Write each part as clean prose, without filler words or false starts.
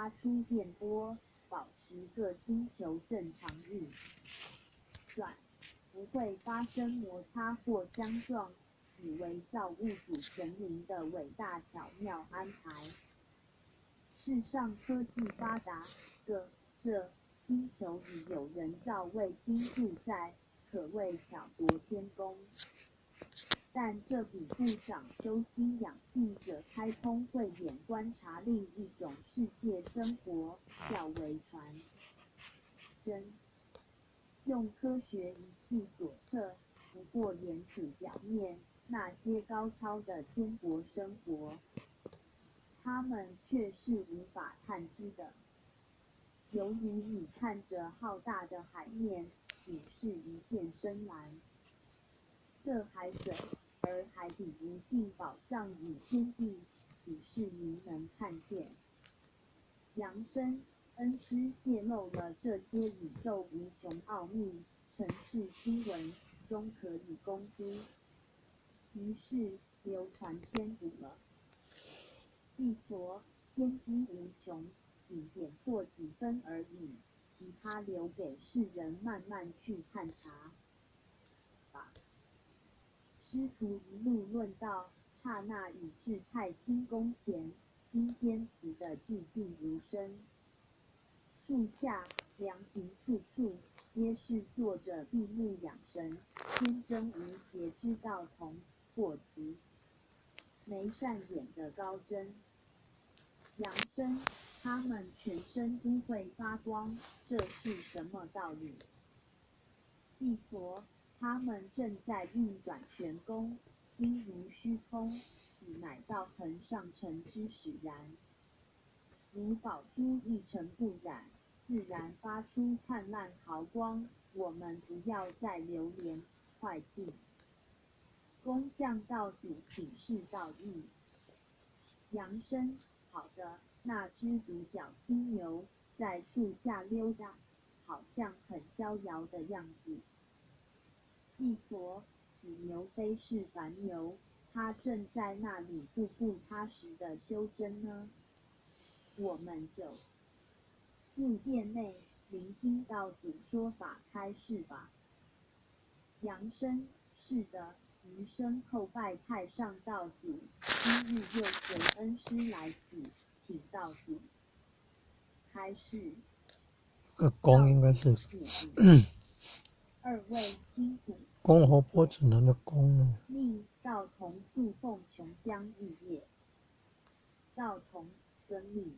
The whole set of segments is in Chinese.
发出电波，保持各星球正常运转，不会发生摩擦或相撞，以为造物主神明的伟大巧妙安排。世上科技发达，这星球里有人造卫星住在，可谓巧夺天工。但这比不少修心养性者开通慧眼观察另一种世界生活较为传真。用科学仪器所测，不过眼处表面那些高超的天国生活，他们却是无法探知的。由于你看着浩大的海面，仅是一片深蓝色海水，而海底无尽宝藏与天地，岂是您能看见？扬声恩师泄露了这些宇宙无穷奥秘，城市新闻中可以公诸，于是流传千古了。地佛天机无穷，仅点破几分而已，其他留给世人慢慢去探查吧。师徒一路论道，刹那已至太清宫前，今天此的寂静如深。树下凉亭处处，皆是坐着闭目养神、天真无邪之道童或子，眉善眼的高僧。扬声，他们全身都会发光，这是什么道理？地佛，他们正在运转玄功，心如虚空，以乃到恒上乘之使然。如宝珠一尘不染，自然发出灿烂毫光。我们不要再流连，快进恭向道主请示道义。扬声，好的，那只独角青牛在树下溜达，好像很逍遥的样子。地佛，此牛非是凡牛，它正在那里步步踏实的修真呢。我们就入殿内聆听道主说法开示吧。扬声，是的，余生叩拜太上道主，今日又随恩师来此，请道主开示。公应该是二位辛苦，公和波子能的公呢？令道童速奉琼浆玉液。道童遵命，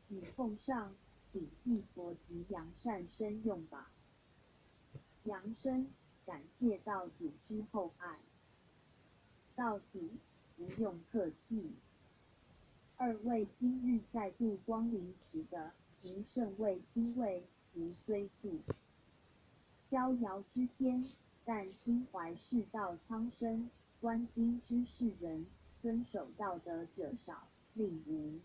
你奉上，请祭佛及扬善生用吧。扬声，感谢道主之厚爱。道主不用客气。二位今日再度光临此的，无甚为欣慰，无虽住逍遥之天，但心怀世道苍生，观经之世人，遵守道德者少，令无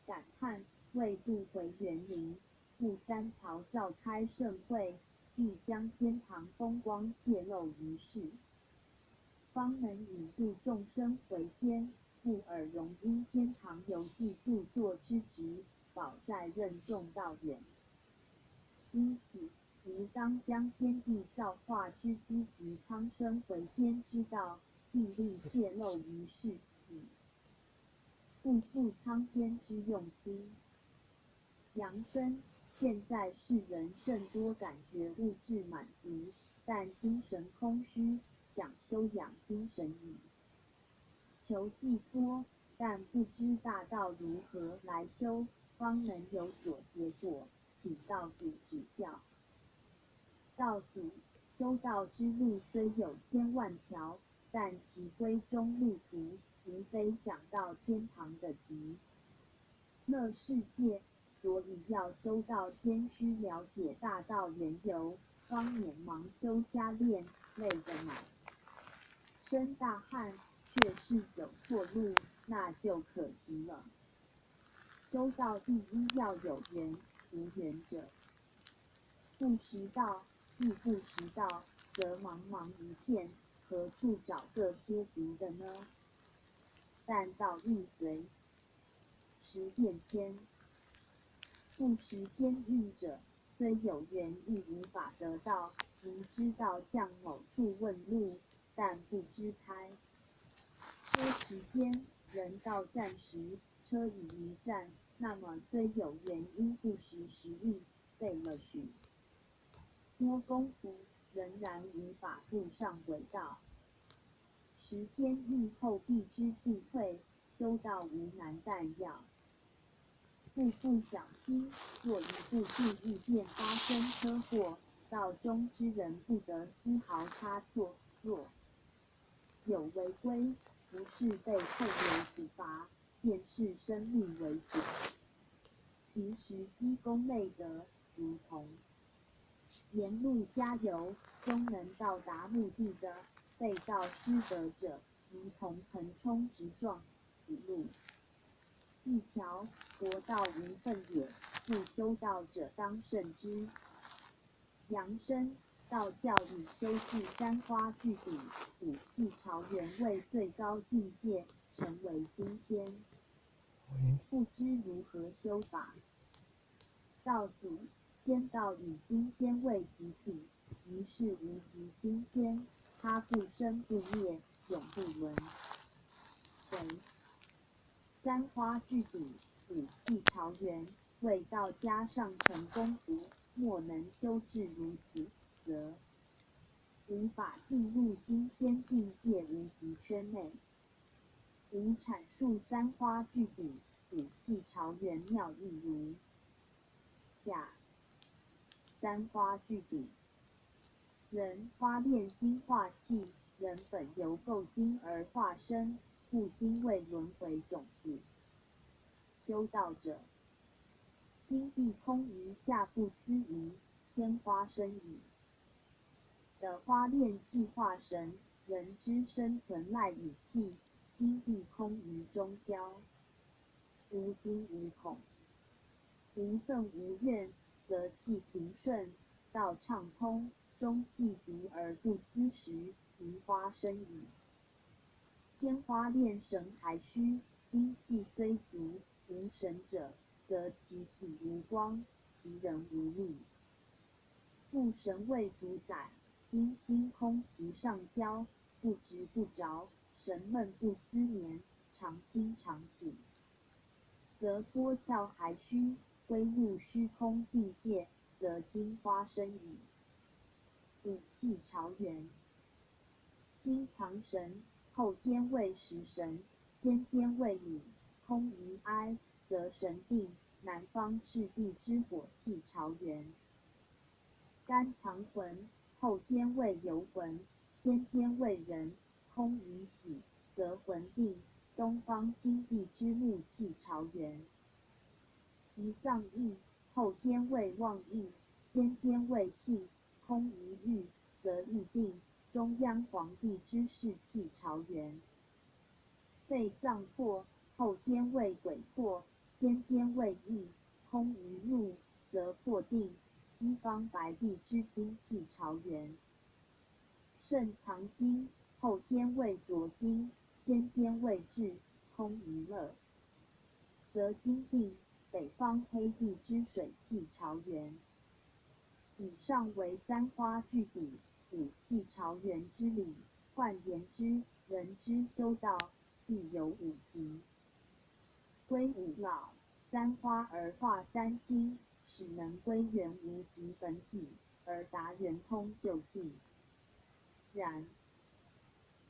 感叹。为度回园林，故三朝召开盛会，必将天堂风光泄露于世，方能引渡众生回天，故而荣因天堂游记著作之职，保在任重道远。因此，吾当将天地造化之机及苍生回天之道，尽力泄露于世，以复复苍天之用心。扬声，现在世人甚多感觉物质满足，但精神空虚，想修养精神矣。求寄托，但不知大道如何来修，方能有所结果，请道主指教。道主，修道之路虽有千万条，但其归中路途，无非想到天堂的极乐世界，所以要修道先须了解大道缘由，方免盲修瞎练，累得满身大汗，却是走错路，那就可惜了。修道第一要有缘，无缘者不识道，既不识道，则茫茫一片，何处找个些读的呢？但道亦随时变迁。不识天运者，虽有缘亦无法得到。明知道向某处问路，但不知开。说时间，人到站时，车已离站，那么虽有缘，因不识时运，费了许多功夫，仍然无法步上轨道。识天运后必知进退，修道无难但要步步小心，若一不注意便发生车祸。道中之人不得丝毫差错，若有违规，不是被扣留处罚，便是生命危险。平时积功累德，如同沿路加油，终能到达目的的；背道失德者，如同横冲直撞，死路一条。国道无分也，不修道者当慎之。扬升，道教以修筑三花聚顶，武器朝元为最高境界，成为金仙。不知如何修法。道祖仙道以金仙为己体，即是无极金仙，他不生不灭，永不轮回。三花聚顶，武器朝元，为道家上乘功夫，莫能修至如此，则无法进入金仙境界无极圈内。吾阐述三花聚顶，武器朝元妙义如下。三花聚顶，人花炼金化气，人本由构金而化生，故今为轮回种子。修道者，心地空余下不思疑，千花生矣。的花炼气化神，人之生存赖以气，心地空余中焦，无惊无恐，无憎无怨，则气平顺，道畅通，中气足而不思时，宜花生矣。天花炼神还需，精气虽足，无神者，则其体无光，其人无力。故神位主宰，金星空其上焦，不直不着，神闷不思眠，常清常醒，则多窍还虚，归入虚空境界，则金花生矣。武器朝元，心藏神，后天位食神，先天位女，空余哀，则神定。南方赤壁之火气朝元。肝藏魂，后天位游魂，先天位人，空余喜，则魂定。东方青帝之木气朝元。脾脏意，后天位旺意，先天位性，空余欲，则意定。中央皇帝之士气朝元。肺脏魄，后天位鬼魄，先天位意，空余怒，则魄定。西方白帝之精气朝元。肾藏精，后天位浊精，先天位志，空余乐，则精定。北方黑帝之水气朝元。以上为三花聚顶，武器朝元之理。换言之，人之修道，必有五行，归五老，三花而化三清，使能归元无极本体，而达圆通究竟。然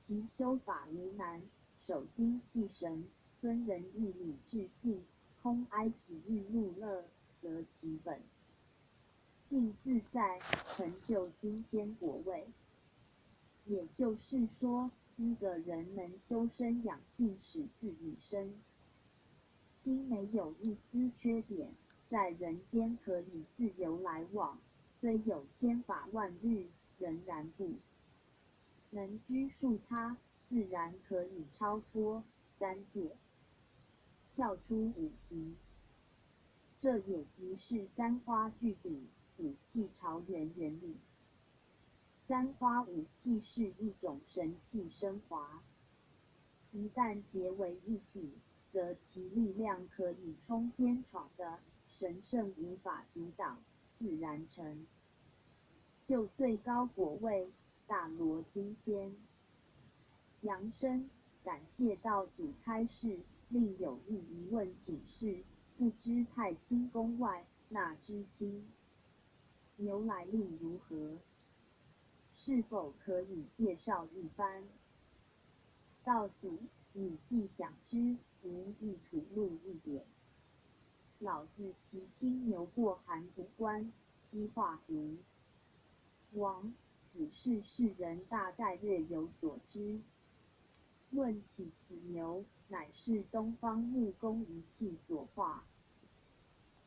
其修法无难，守精气神，尊仁义礼智信，空哀喜欲怒乐，得其本性自在，成就金仙果位。也就是说，一个人能修身养性，使自己身心没有一丝缺点，在人间可以自由来往，虽有千法万律，仍然不能拘束他，自然可以超脱三界，跳出五行。这也即是三花聚顶，武器朝元原理。三花武器是一种神气升华，一旦结为一体，则其力量可以冲天闯的神圣无法阻挡，自然成就最高果位，大罗金仙。扬声感谢道主开示，另有一疑问请示，不知太清宫外那只青牛来历如何？是否可以介绍一番？道主，你既想知，无意吐露一点。老子骑青牛过函谷关，西化胡王，此事世人大概略有所知。论起此牛，乃是东方木工仪器所化，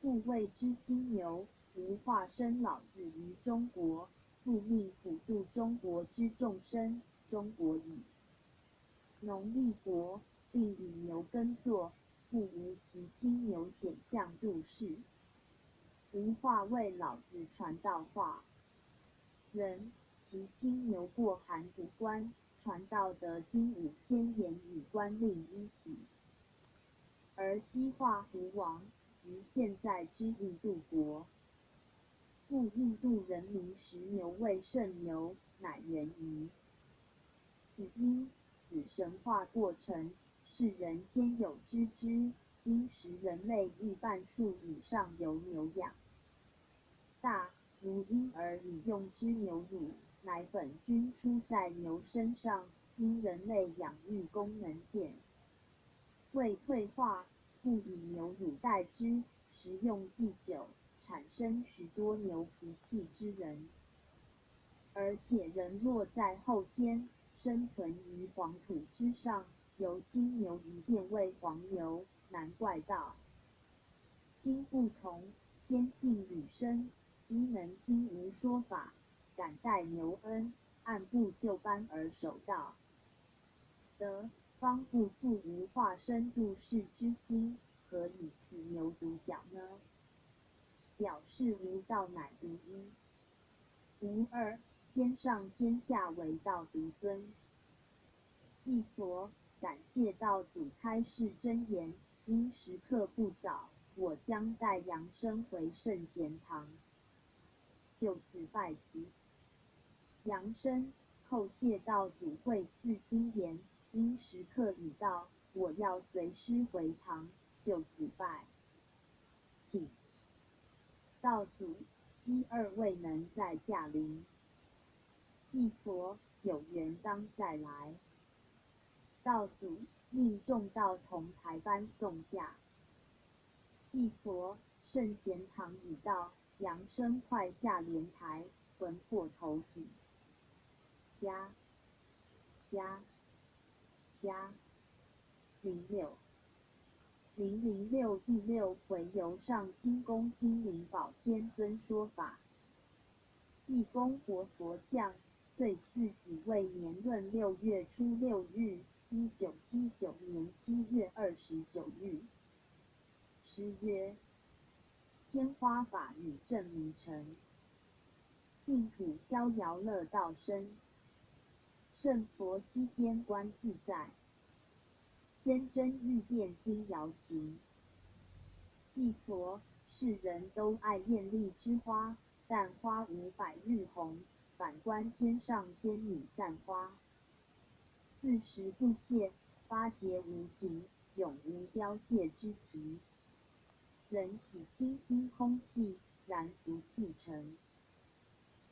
故谓之青牛。吾化身老子于中国，复命普度中国之众生。中国以农立国，并以牛耕作，故无其青牛显象度世。吾化为老子传道化人，骑青牛过函谷关，传道得经5000言与官令一起。而西化胡王，即现在之印度国，故印度人民食牛为圣牛，乃源于此因。此神话过程，世人先有知之。今时人类逾半数以上由牛养大，如婴儿饮用之牛乳，奶粉均出在牛身上，因人类养育功能渐未退化，故以牛乳代之，食用既久，产生许多牛脾气之人。而且人若在后天生存于黄土之上，由青牛一变为黄牛，难怪道心不同，天性履生，悉能听吾说法，感戴牛恩，按部就班而守道，得方不负吾化身度世之心。何以此牛独角呢？表示吾道乃独一无二，天上天下为道独尊。一佛感谢道主开示真言，因时刻不早，我将带扬声回圣贤堂，就此拜辞。扬声叩谢道主惠赐金言，因时刻已到，我要随师回堂，就此拜请。道主，昔二位能再驾临，祭佛有缘当再来。道主命众道同台班送驾。祭佛，圣贤堂已到，扬声快下莲台，魂魄头体。加06006第6回由上清宫听灵宝天尊说法。济公活佛降，岁次己未年闰6月初6日，1979年7月29日。诗曰：天花法语正迷成，净土逍遥乐道生。圣佛西天观自在，仙真欲变心摇情。祭佛，世人都爱艳丽之花，但花无百日红。反观天上仙女散花，4时不谢，8节无停，永无凋谢之期。人喜清新空气，然俗气沉。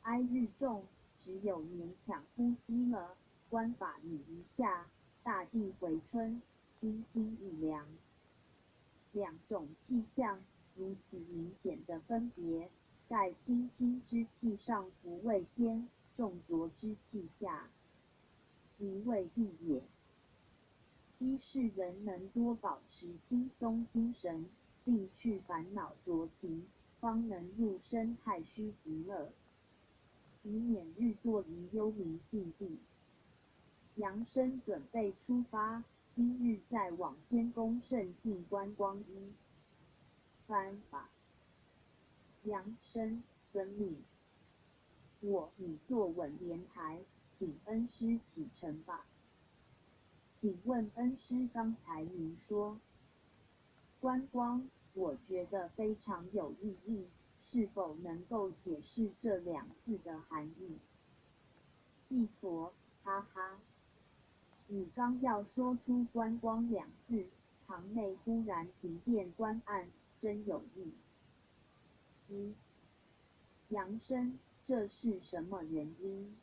哀日重，只有勉强呼吸了。观法雨一下，大地回春，心清意凉。两种气象如此明显的分别，在清清之气上浮为天，重浊之气下迷为地也。昔世人能多保持轻松精神，并去烦恼浊情，方能入生太虚极乐，以免日堕于幽冥境地。扬声准备出发，今日再往天宫圣境观光一番吧。扬声遵命，你坐稳莲台，请恩师启程吧。请问恩师，刚才您说观光，我觉得非常有意义，是否能够解释这两字的含义？季佛，哈哈。你刚要说出观光两字，堂内忽然停电关暗，真有意。杨生，这是什么原因？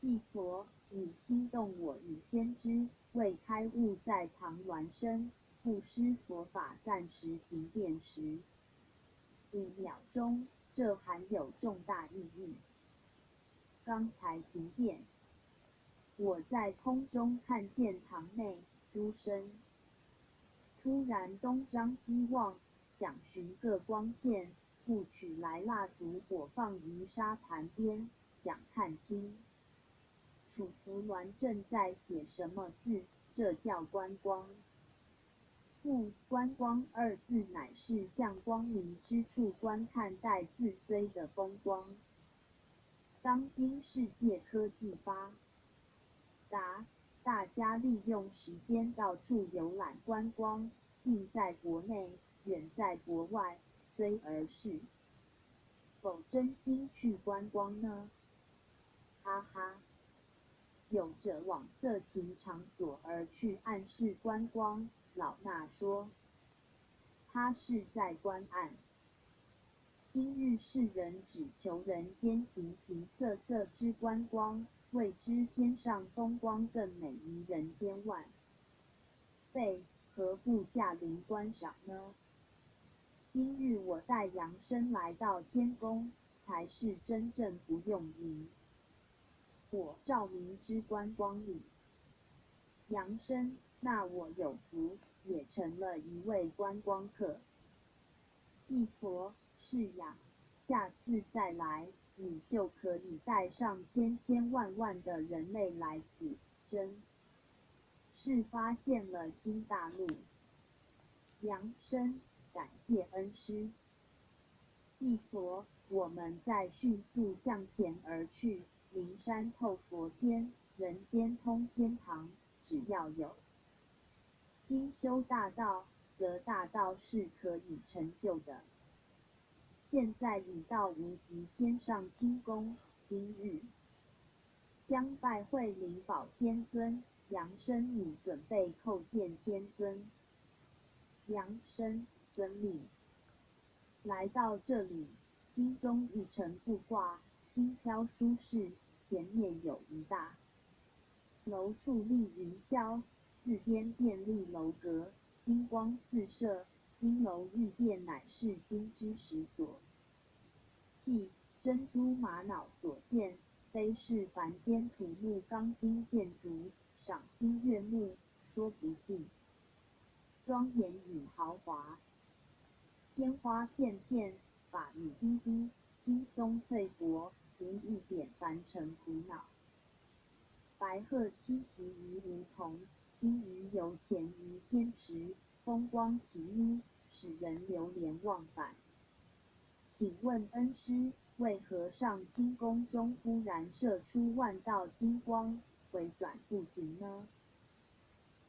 季佛，你心动我已先知，未开悟在堂鸾生，布施佛法暂时停电时。5秒钟，这含有重大意义。刚才停电，我在空中看见堂内诸生突然东张西望，想寻个光线，故取来蜡烛火放于沙盘边，想看清楚福鸾正在写什么字，这叫观光。观光二字乃是向光明之处观看待自虽的风光。当今世界科技发达，大家利用时间到处游览观光，近在国内，远在国外，虽而是否真心去观光呢？哈哈，有着往色情场所而去暗示观光，老衲说，他是在观暗。今日世人只求人间形形色色之观光，未知天上风光更美于人间万倍，何不驾临观赏呢？今日我带杨生来到天宫，才是真正不用萤火照明之观光里。杨生，那我有福，也成了一位观光客。季佛，是呀，下次再来，你就可以带上千千万万的人类来此，真是发现了新大陆。杨生，感谢恩师。季佛，我们再迅速向前而去，灵山透佛天，人间通天堂，只要有心修大道，则大道是可以成就的。现在已到无极天上清宫，今日将拜会灵宝天尊，杨生你准备叩见天尊。杨生，遵命。来到这里，心中一尘不挂，轻飘舒适，前面有一大楼矗立云霄，四边遍立楼阁，金光四射，金楼玉殿乃是金之石所砌，珍珠玛瑙所建，非是凡间土木钢筋建筑，赏心悦目，说不尽，庄严与豪华。天花片片，法雨滴滴，青松翠柏，无一点凡尘苦恼。白鹤栖息于梧桐，金鱼游潜于天池，风光奇异，使人流连忘返。请问恩师，为何上清宫中忽然射出万道金光，回转不停呢？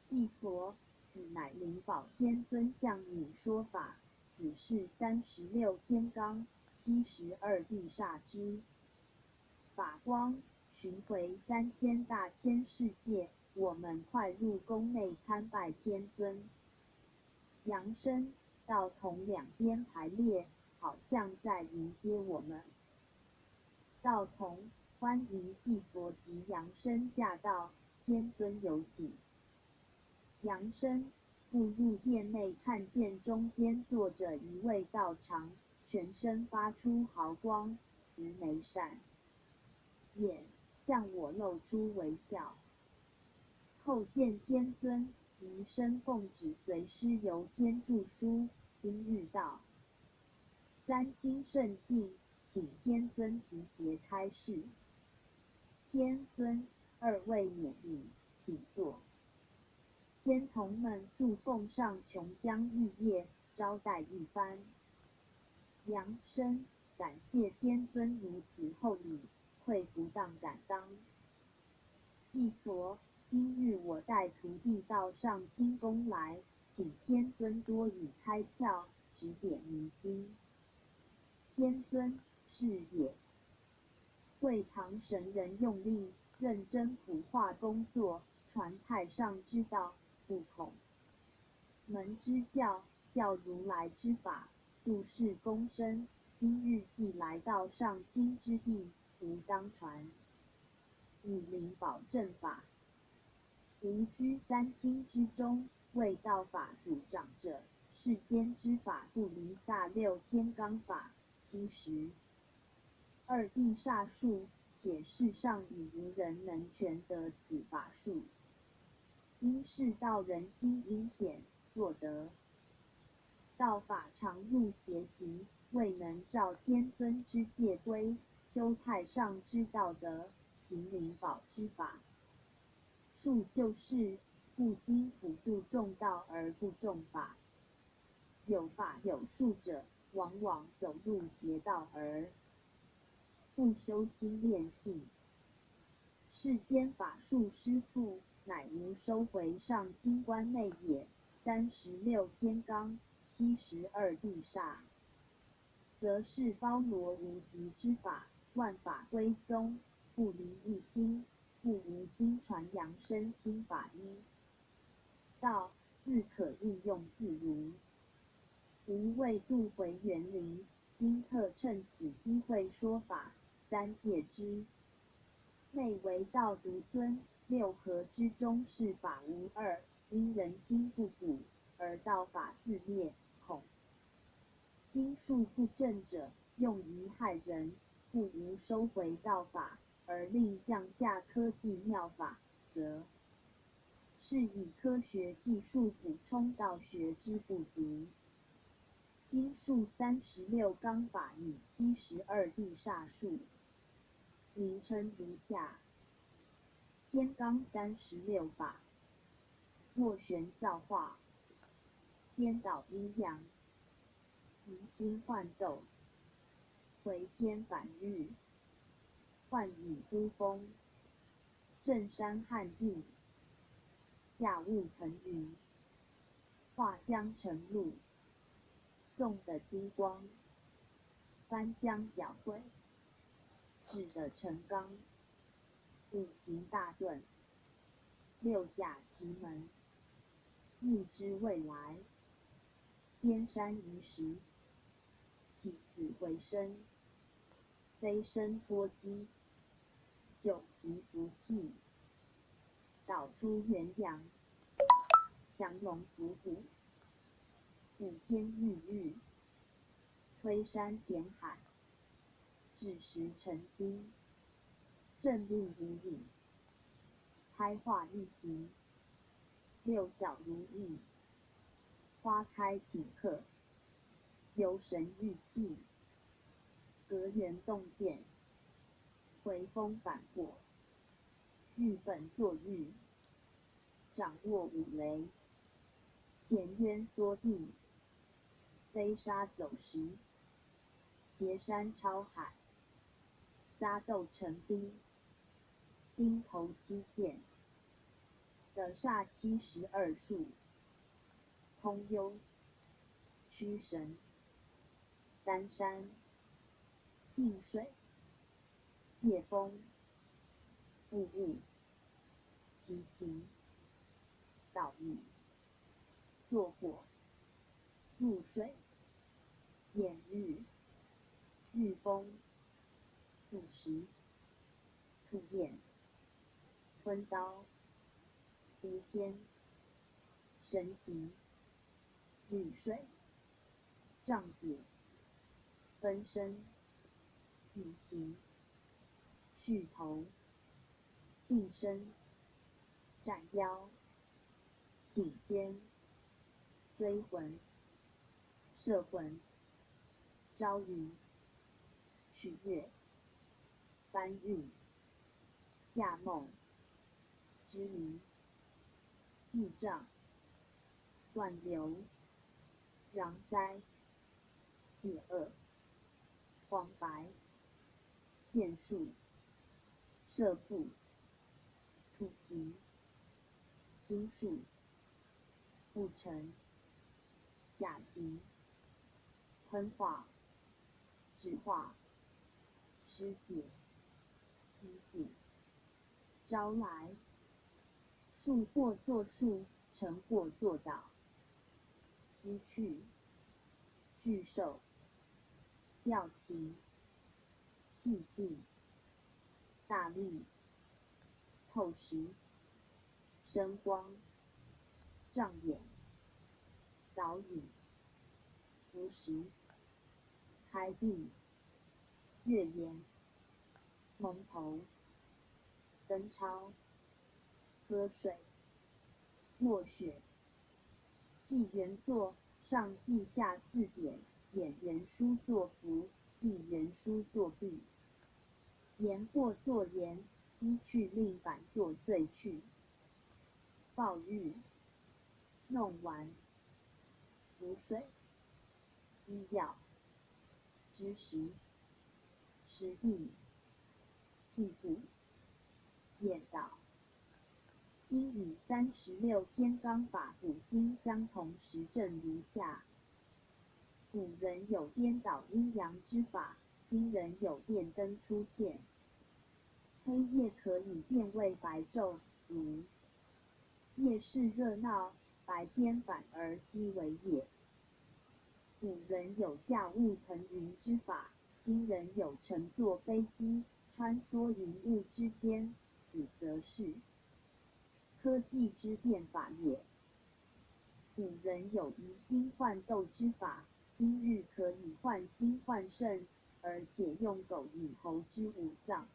季佛，此乃灵宝天尊向你说法，此是36天罡72地煞之法光，巡回3000大千世界，我们快入宫内参拜天尊。杨生，道童两边排列，好像在迎接我们。道童，欢迎季佛及杨生驾到，天尊有请。杨生，步入殿内，看见中间坐着一位道长，全身发出豪光，慈眉善眼，向我露出微笑。叩见天尊，余生奉旨随师游天著书，今日到三清圣境，请天尊提携开示。天尊，二位免礼，请坐。仙童们速奉上琼浆玉液，招待一番。杨生，感谢天尊如此厚礼，愧不当敢当。季佛，今日我带徒弟到上清宫来，请天尊多以开窍，指点迷津。天尊是也。贵堂神人用力认真普化工作，传太上之道，不恐门之教，教如来之法，度世公生。今日既来到上清之地，吾当传以灵宝正法。吾居三清之中，为道法主掌者。世间之法不离萨六天罡法70二地煞术，且世上已无人能全得此法术。因是道人心阴险，若得道法常入邪行，未能照天尊之戒规，修太上之道德，行灵宝之法。术就是不经普度众道而不重法。有法有术者，往往走入邪道而不修心炼性。世间法术师父，乃无收回上清观内也。36天罡，72地煞，则是包罗无极之法，万法归宗，不离一心，故无经传扬身心法一道，自可应用自如。吾为度回园林，今特趁此机会说法。三界之内为道独尊，六合之中是法无二。因人心不古，而道法自灭，恐心术不正者，用于害人，故无收回道法，而令降下科技妙法，则是以科学技术补充道学之不足。经术36罡法与72地煞术，名称如下：天罡36法，斡旋造化，颠倒阴阳，移星换斗，回天反日，换雨都风，震山撼地，驾雾腾云，化江成陆，纵的金光，翻江搅秽，质的成钢，五行大遁，六甲奇门，预知未来，颠山移石，起死回生，飞升脱机，九习服气，导出元阳，降龙伏虎，补天御日，推山填海，制石成金，政令无影，开化异形，六小如意，花开请客，游神御气，隔缘洞见，回风反过，御本作御，掌握五雷，潜渊缩地，飞沙走石，斜山超海，撒豆成兵，钉头七剑，得煞72术，通幽，驱神，丹山，净水，借风，复雾，齐秦，导雨，作火，入水，掩日，御风，腐蚀，吐焰，吞刀，伏天，神行，绿水，障解，分身，隐形，续头，定身，斩妖，请仙，追魂，摄魂，招云，取月，搬运，驾梦，织迷，记账，断流，攘灾，解厄，黄白，剑术，射覆，吐息，心术，不成，甲型，喷画、纸画、师姐、提醒、招来、树或作树，成或作岛，积去、巨兽、调情、气境、大力、透实、生光、障眼、导引、浮石、开闭、月岩、蒙头、灯超、喝水、落雪。系原作上记下4点，眼原书作符，闭原书作壁。言或作言，积去令反作岁去。暴日、弄丸、浮水、医药、知识、实地、屁股、眼导。今与36天罡法古今相同实证如下：古人有颠倒阴阳之法，今人有电灯出现。黑夜可以变为白昼，如夜市热闹，白天反而稀为夜。古人有驾雾腾云之法，今人有乘坐飞机穿梭云雾之间，此则是科技之变法也。古人有移心换斗之法，今日可以换心换肾，而且用狗与猴之五脏，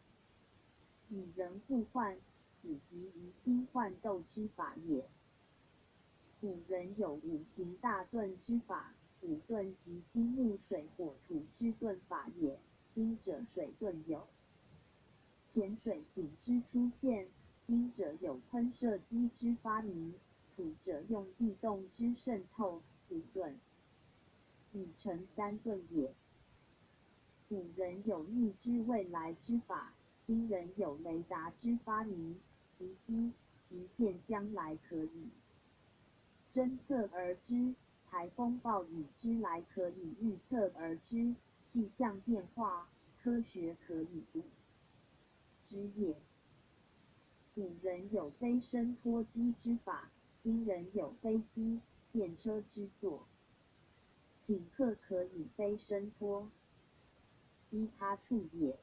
以人互换，此即移心换斗之法也。古人有五行大遁之法，五遁即金木水火土之遁法也。今者水遁有潜水艇之出现，金者有喷射机之发明，土者用地动之渗透，土遁已成三遁也。古人有预知未来之法，今人有雷达之发明，敌机一见将来可以侦测而知，台风暴雨之来可以预测而知，气象变化科学可以卜之也。古人有飞升脱机之法，今人有飞机、电车之作，顷刻可以飞升脱机他处也。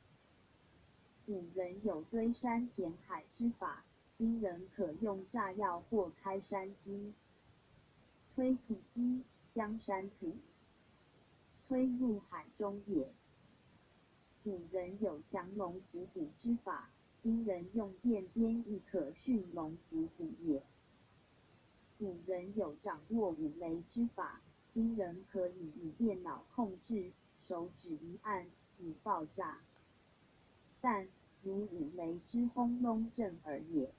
古人有堆山填海之法，今人可用炸药或开山机推土机将山土推入海中也。古人有降龙伏虎之法，今人用电鞭亦可驯龙伏虎也。古人有掌握五雷之法，今人可以以电脑控制，手指一按以爆炸，但如五雷之轰隆震耳也。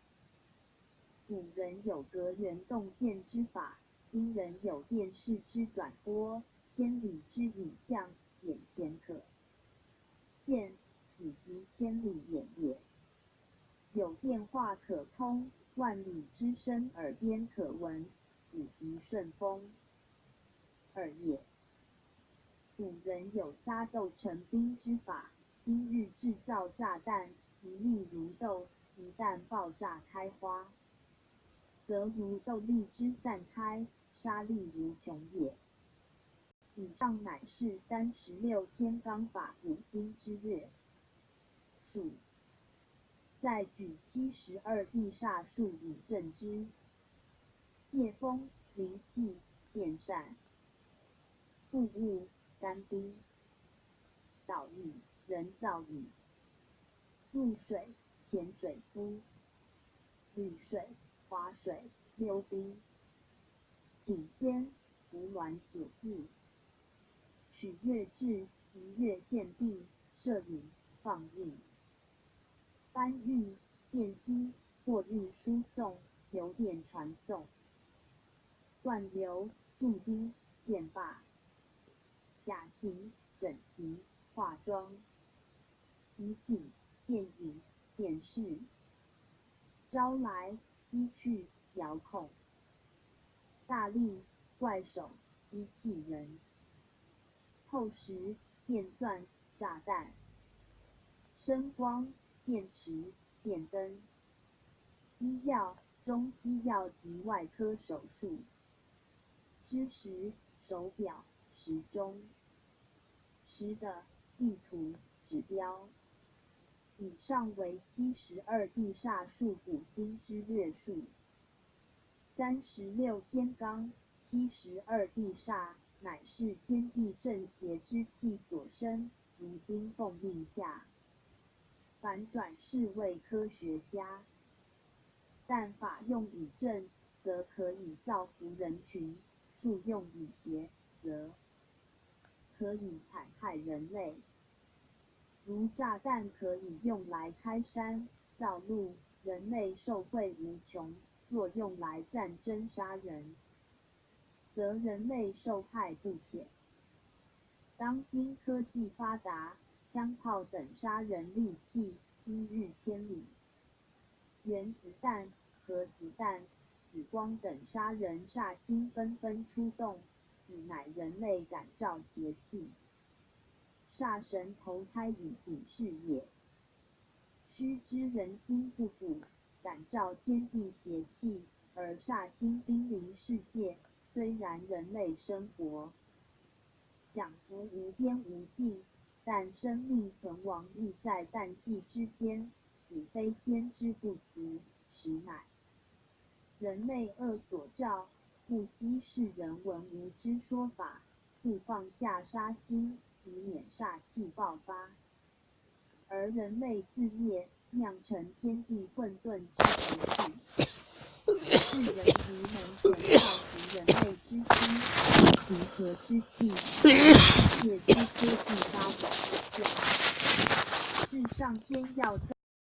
古人有隔缘洞见之法，今人有电视之转播，千里之影像眼前可见，以及千里眼也。有电话可通，万里之声耳边可闻，此即顺风耳也。古人有撒豆成兵之法，今日制造炸弹，一粒如豆，一旦爆炸开花，则如豆粒之散开，杀力无穷也。以上乃是36天罡法古今之略。数再举72地煞术以证之。借风、灵气、电扇、雾物、干冰、岛屿、人造雨、入水、潜水夫、绿水、滑水、溜冰、请仙、胡乱写字、取月制、一月限定、摄影、放映、搬运、电机、过日输送、邮电传送、断流、驻丁、剑坝、假形、整形、化妆、集锦、电影、电视、招来、机去、遥控、大力、怪手、机器人。透石、电钻、炸弹。声光、电池、电灯。医药、中西药及外科手术。知识、手表、时钟。时的地图、指标。以上为72地煞数古今之略述。36天罡72地煞，乃是天地正邪之气所生，如今奉命下。反转世为科学家，但法用以正，则可以造福人群；术用以邪，则可以残害人类。如炸弹可以用来开山造路，人类受惠无穷；若用来战争杀人，则人类受害不浅。当今科技发达，枪炮等杀人利器一日千里，原子弹、核子弹、紫光等杀人煞星纷纷出动，此乃人类感召邪气。煞神投胎以警示也。须知人心不古，感召天地邪气，而煞星濒临世界。虽然人类生活享福无边无尽，但生命存亡亦在旦夕之间，此非天之不足，实乃人类恶所召，不惜世人闻无之说法，故放下杀星，以免煞气爆发，而人类自灭，酿成天地混沌之结局。世人如能存造福人类之心，平和之气，世界之科技发展。世上天要造